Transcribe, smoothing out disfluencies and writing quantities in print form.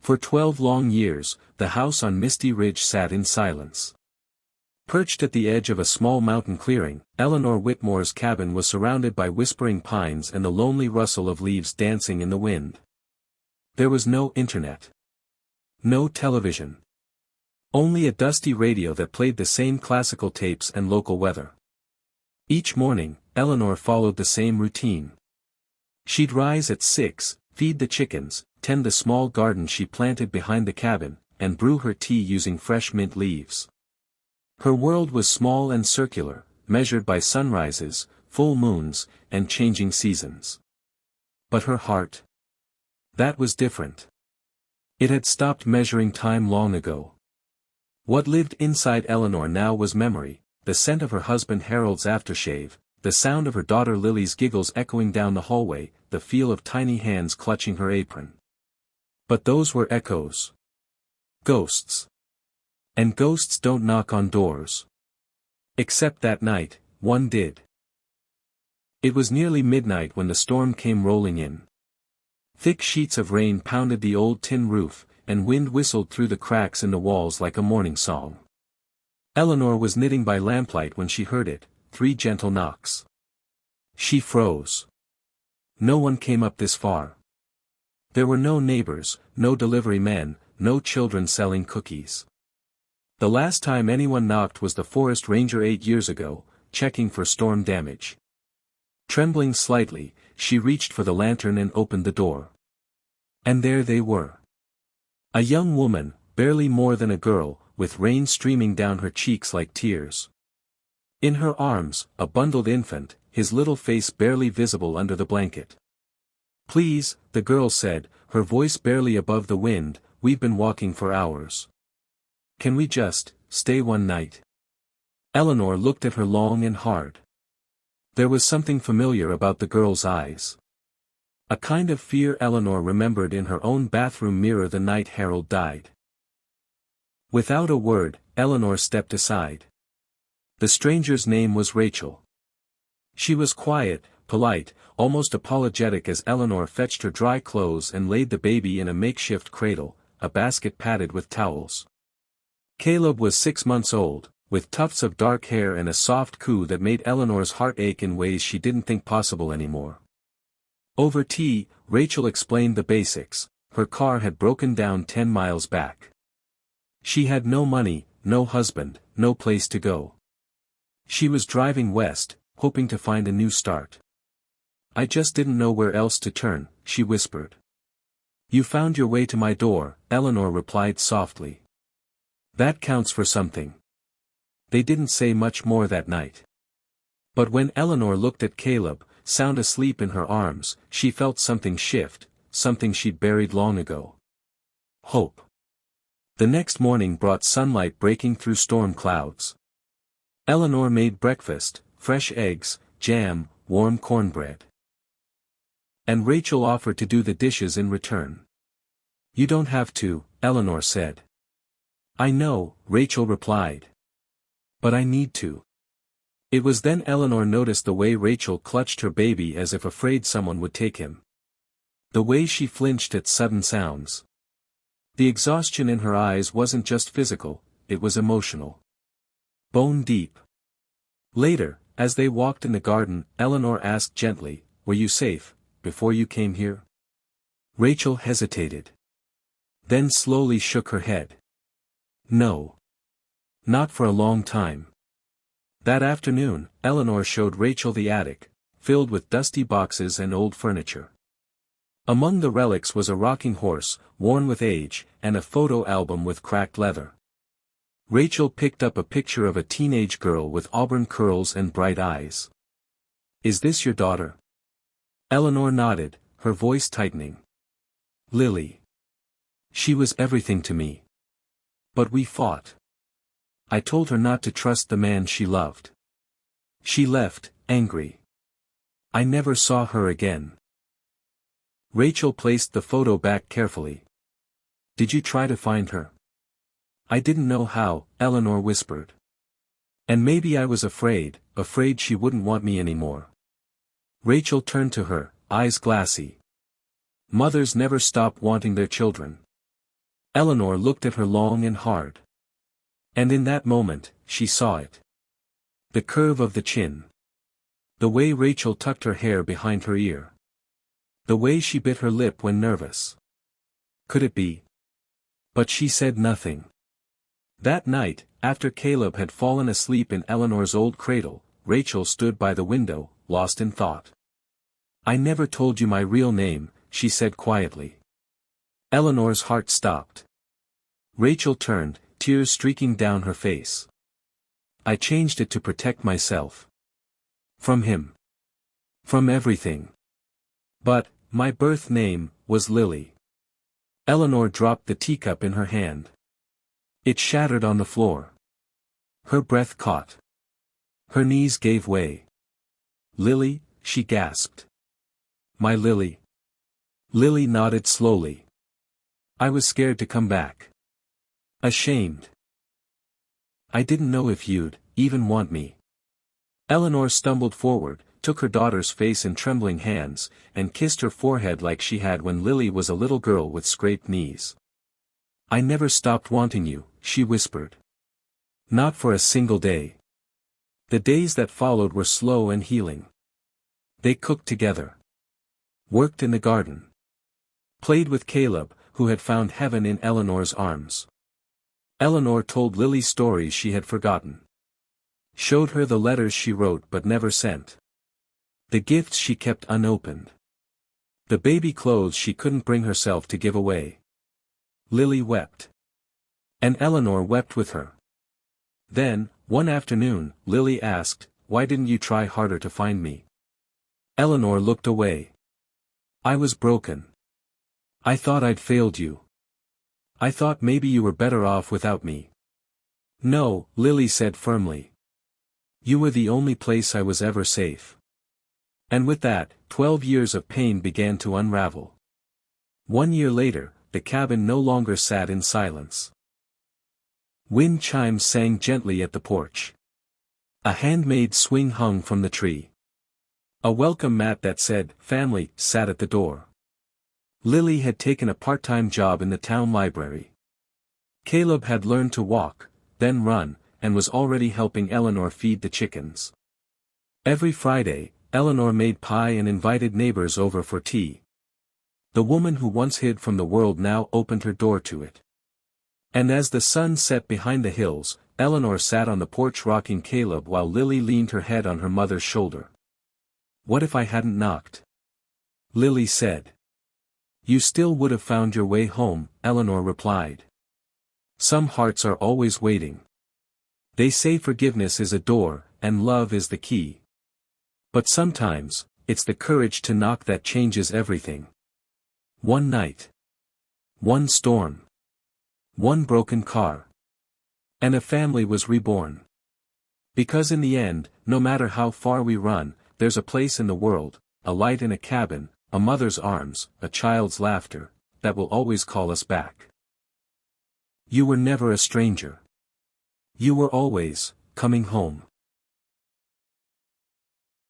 For 12 long years, the house on Misty Ridge sat in silence. Perched at the edge of a small mountain clearing, Eleanor Whitmore's cabin was surrounded by whispering pines and the lonely rustle of leaves dancing in the wind. There was no internet. No television. Only a dusty radio that played the same classical tapes and local weather. Each morning, Eleanor followed the same routine. She'd rise at 6, feed the chickens, tend the small garden she planted behind the cabin, and brew her tea using fresh mint leaves. Her world was small and circular, measured by sunrises, full moons, and changing seasons. But her heart? That was different. It had stopped measuring time long ago. What lived inside Eleanor now was memory, the scent of her husband Harold's aftershave, the sound of her daughter Lily's giggles echoing down the hallway, the feel of tiny hands clutching her apron. But those were echoes. Ghosts. And ghosts don't knock on doors. Except that night, one did. It was nearly midnight when the storm came rolling in. Thick sheets of rain pounded the old tin roof, and wind whistled through the cracks in the walls like a morning song. Eleanor was knitting by lamplight when she heard it, 3 gentle knocks. She froze. No one came up this far. There were no neighbors, no delivery men, no children selling cookies. The last time anyone knocked was the forest ranger 8 years ago, checking for storm damage. Trembling slightly, she reached for the lantern and opened the door. And there they were. A young woman, barely more than a girl, with rain streaming down her cheeks like tears. In her arms, a bundled infant, his little face barely visible under the blanket. "Please," the girl said, her voice barely above the wind, "we've been walking for hours. Can we just stay one night?" Eleanor looked at her long and hard. There was something familiar about the girl's eyes. A kind of fear Eleanor remembered in her own bathroom mirror the night Harold died. Without a word, Eleanor stepped aside. The stranger's name was Rachel. She was quiet, polite, almost apologetic as Eleanor fetched her dry clothes and laid the baby in a makeshift cradle, a basket padded with towels. Caleb was 6 months old, with tufts of dark hair and a soft coo that made Eleanor's heart ache in ways she didn't think possible anymore. Over tea, Rachel explained the basics. Her car had broken down 10 miles back. She had no money, no husband, no place to go. She was driving west, hoping to find a new start. "I just didn't know where else to turn," she whispered. "You found your way to my door," Eleanor replied softly. "That counts for something." They didn't say much more that night. But when Eleanor looked at Caleb, sound asleep in her arms, she felt something shift, something she'd buried long ago. Hope. The next morning brought sunlight breaking through storm clouds. Eleanor made breakfast, fresh eggs, jam, warm cornbread. And Rachel offered to do the dishes in return. "You don't have to," Eleanor said. "I know," Rachel replied. "But I need to." It was then Eleanor noticed the way Rachel clutched her baby as if afraid someone would take him. The way she flinched at sudden sounds. The exhaustion in her eyes wasn't just physical, it was emotional. Bone deep. Later, as they walked in the garden, Eleanor asked gently, "Were you safe, before you came here?" Rachel hesitated. Then slowly shook her head. "No. Not for a long time." That afternoon, Eleanor showed Rachel the attic, filled with dusty boxes and old furniture. Among the relics was a rocking horse, worn with age, and a photo album with cracked leather. Rachel picked up a picture of a teenage girl with auburn curls and bright eyes. "Is this your daughter?" Eleanor nodded, her voice tightening. "Lily. She was everything to me. But we fought. I told her not to trust the man she loved. She left, angry. I never saw her again." Rachel placed the photo back carefully. "Did you try to find her?" "I didn't know how," Eleanor whispered. "And maybe I was afraid she wouldn't want me anymore." Rachel turned to her, eyes glassy. "Mothers never stop wanting their children. Eleanor looked at her long and hard. And in that moment, she saw it. The curve of the chin. The way Rachel tucked her hair behind her ear. The way she bit her lip when nervous. Could it be? But she said nothing. That night, after Caleb had fallen asleep in Eleanor's old cradle, Rachel stood by the window, lost in thought. "I never told you my real name," she said quietly. Eleanor's heart stopped. Rachel turned, tears streaking down her face. "I changed it to protect myself. From him. From everything. But, my birth name, was Lily." Eleanor dropped the teacup in her hand. It shattered on the floor. Her breath caught. Her knees gave way. "Lily," she gasped. "My Lily." Lily nodded slowly. "I was scared to come back. Ashamed. I didn't know if you'd even want me." Eleanor stumbled forward, took her daughter's face in trembling hands, and kissed her forehead like she had when Lily was a little girl with scraped knees. "I never stopped wanting you," she whispered. "Not for a single day." The days that followed were slow and healing. They cooked together. Worked in the garden. Played with Caleb, who had found heaven in Eleanor's arms. Eleanor told Lily stories she had forgotten. Showed her the letters she wrote but never sent. The gifts she kept unopened. The baby clothes she couldn't bring herself to give away. Lily wept. And Eleanor wept with her. Then, one afternoon, Lily asked, "Why didn't you try harder to find me?" Eleanor looked away. "I was broken. I thought I'd failed you. I thought maybe you were better off without me." "No," Lily said firmly. "You were the only place I was ever safe." And with that, 12 years of pain began to unravel. 1 year later, the cabin no longer sat in silence. Wind chimes sang gently at the porch. A handmade swing hung from the tree. A welcome mat that said, "Family," sat at the door. Lily had taken a part-time job in the town library. Caleb had learned to walk, then run, and was already helping Eleanor feed the chickens. Every Friday, Eleanor made pie and invited neighbors over for tea. The woman who once hid from the world now opened her door to it. And as the sun set behind the hills, Eleanor sat on the porch rocking Caleb while Lily leaned her head on her mother's shoulder. "What if I hadn't knocked?" Lily said. "You still would have found your way home," Eleanor replied. "Some hearts are always waiting. They say forgiveness is a door, and love is the key. But sometimes, it's the courage to knock that changes everything." One night. One storm. One broken car. And a family was reborn. Because in the end, no matter how far we run, there's a place in the world, a light in a cabin, a mother's arms, a child's laughter, that will always call us back. You were never a stranger. You were always coming home.